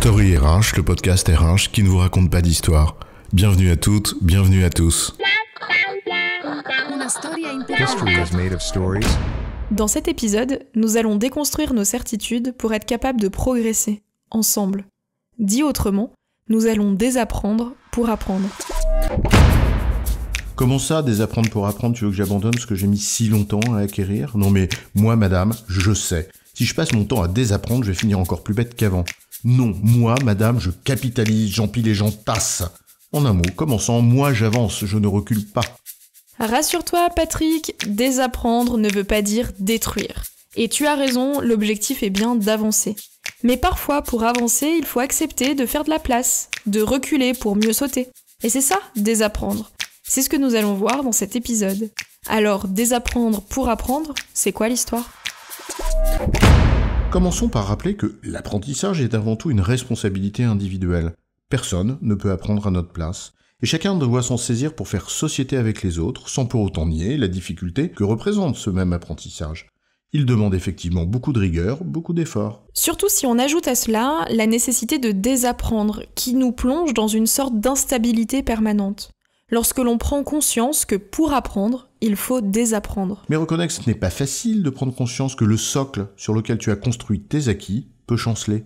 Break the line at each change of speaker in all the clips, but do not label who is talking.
Story RH, le podcast RH qui ne vous raconte pas d'histoire. Bienvenue à toutes, bienvenue à tous.
History is made of stories.
Dans cet épisode, nous allons déconstruire nos certitudes pour être capables de progresser, ensemble. Dit autrement, nous allons désapprendre pour apprendre.
Comment ça, désapprendre pour apprendre? Tu veux que j'abandonne ce que j'ai mis si longtemps à acquérir? Non mais, moi madame, je sais. Si je passe mon temps à désapprendre, je vais finir encore plus bête qu'avant. Non, moi, madame, je capitalise, j'empile et j'en passe. En un mot, commençant, moi j'avance, je ne recule pas.
Rassure-toi, Patrick, désapprendre ne veut pas dire détruire. Et tu as raison, l'objectif est bien d'avancer. Mais parfois, pour avancer, il faut accepter de faire de la place, de reculer pour mieux sauter. Et c'est ça, désapprendre. C'est ce que nous allons voir dans cet épisode. Alors, désapprendre pour apprendre, c'est quoi l'histoire ?
Commençons par rappeler que l'apprentissage est avant tout une responsabilité individuelle. Personne ne peut apprendre à notre place, et chacun doit s'en saisir pour faire société avec les autres, sans pour autant nier la difficulté que représente ce même apprentissage. Il demande effectivement beaucoup de rigueur, beaucoup d'efforts.
Surtout si on ajoute à cela la nécessité de désapprendre, qui nous plonge dans une sorte d'instabilité permanente. Lorsque l'on prend conscience que pour apprendre, il faut désapprendre.
Mais reconnais que ce n'est pas facile de prendre conscience que le socle sur lequel tu as construit tes acquis peut chanceler.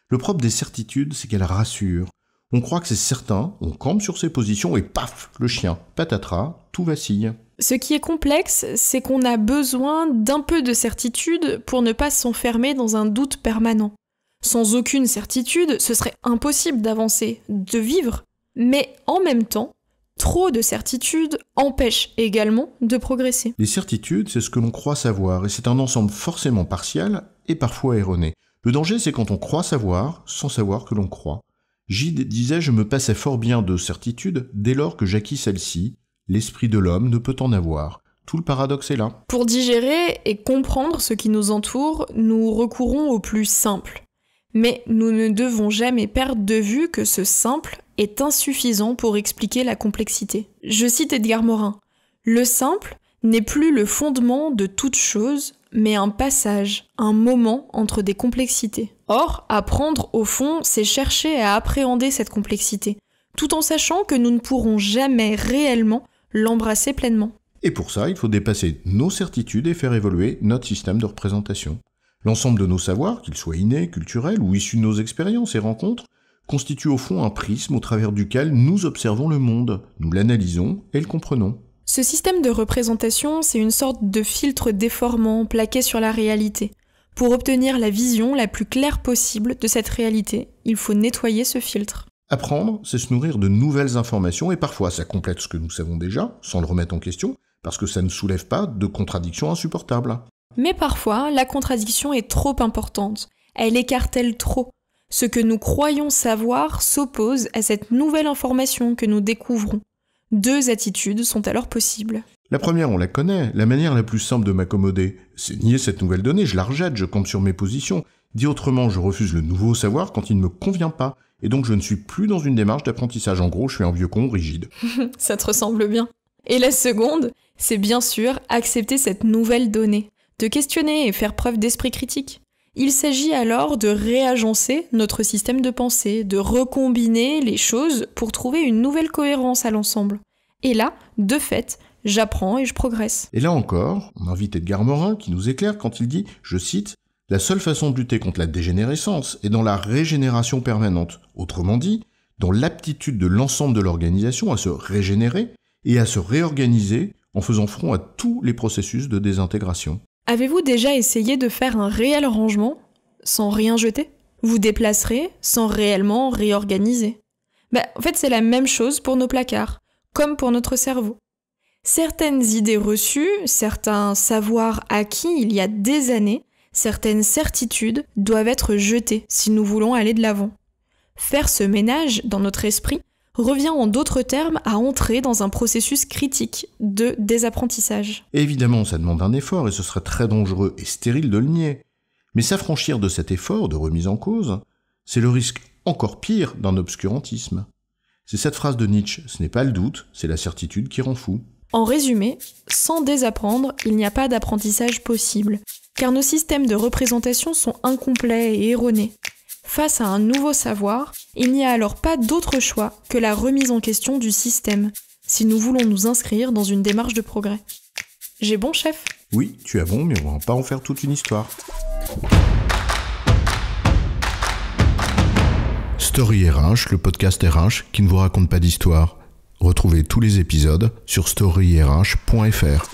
Le propre des certitudes, c'est qu'elles rassurent. On croit que c'est certain, on campe sur ses positions et paf, le chien, patatras, tout vacille.
Ce qui est complexe, c'est qu'on a besoin d'un peu de certitude pour ne pas s'enfermer dans un doute permanent. Sans aucune certitude, ce serait impossible d'avancer, de vivre. Mais en même temps, trop de certitudes empêche également de progresser.
Les certitudes, c'est ce que l'on croit savoir, et c'est un ensemble forcément partiel et parfois erroné. Le danger, c'est quand on croit savoir, sans savoir que l'on croit. Gide disait « Je me passais fort bien de certitude dès lors que j'acquis celle-ci. L'esprit de l'homme ne peut en avoir. » Tout le paradoxe est là.
Pour digérer et comprendre ce qui nous entoure, nous recourons au plus simple. Mais nous ne devons jamais perdre de vue que ce simple est insuffisant pour expliquer la complexité. Je cite Edgar Morin. « Le simple n'est plus le fondement de toute chose, mais un passage, un moment entre des complexités. » Or, apprendre, au fond, c'est chercher à appréhender cette complexité, tout en sachant que nous ne pourrons jamais réellement l'embrasser pleinement.
Et pour ça, il faut dépasser nos certitudes et faire évoluer notre système de représentation. L'ensemble de nos savoirs, qu'ils soient innés, culturels ou issus de nos expériences et rencontres, constitue au fond un prisme au travers duquel nous observons le monde, nous l'analysons et le comprenons.
Ce système de représentation, c'est une sorte de filtre déformant plaqué sur la réalité. Pour obtenir la vision la plus claire possible de cette réalité, il faut nettoyer ce filtre.
Apprendre, c'est se nourrir de nouvelles informations et parfois ça complète ce que nous savons déjà, sans le remettre en question, parce que ça ne soulève pas de contradictions insupportables.
Mais parfois, la contradiction est trop importante. Elle écartèle trop. Ce que nous croyons savoir s'oppose à cette nouvelle information que nous découvrons. Deux attitudes sont alors possibles.
La première, on la connaît. La manière la plus simple de m'accommoder, c'est nier cette nouvelle donnée, je la rejette, je campe sur mes positions. Dit autrement, je refuse le nouveau savoir quand il ne me convient pas. Et donc je ne suis plus dans une démarche d'apprentissage. En gros, je suis un vieux con rigide.
Ça te ressemble bien. Et la seconde, c'est bien sûr accepter cette nouvelle donnée, de questionner et faire preuve d'esprit critique. Il s'agit alors de réagencer notre système de pensée, de recombiner les choses pour trouver une nouvelle cohérence à l'ensemble. Et là, de fait, j'apprends et je progresse.
Et là encore, on invite Edgar Morin qui nous éclaire quand il dit, je cite, « La seule façon de lutter contre la dégénérescence est dans la régénération permanente. Autrement dit, dans l'aptitude de l'ensemble de l'organisation à se régénérer et à se réorganiser en faisant front à tous les processus de désintégration. »
Avez-vous déjà essayé de faire un réel rangement sans rien jeter ? Vous déplacerez sans réellement réorganiser. En fait, c'est la même chose pour nos placards, comme pour notre cerveau. Certaines idées reçues, certains savoirs acquis il y a des années, certaines certitudes doivent être jetées si nous voulons aller de l'avant. Faire ce ménage dans notre esprit revient en d'autres termes à entrer dans un processus critique de désapprentissage.
Et évidemment, ça demande un effort et ce serait très dangereux et stérile de le nier. Mais s'affranchir de cet effort de remise en cause, c'est le risque encore pire d'un obscurantisme. C'est cette phrase de Nietzsche, ce n'est pas le doute, c'est la certitude qui rend fou.
En résumé, sans désapprendre, il n'y a pas d'apprentissage possible, car nos systèmes de représentation sont incomplets et erronés. Face à un nouveau savoir, il n'y a alors pas d'autre choix que la remise en question du système, si nous voulons nous inscrire dans une démarche de progrès. J'ai bon, chef ?
Oui, tu as bon, mais on va pas en faire toute une histoire. Story RH, le podcast RH qui ne vous raconte pas d'histoire. Retrouvez tous les épisodes sur storyrh.fr.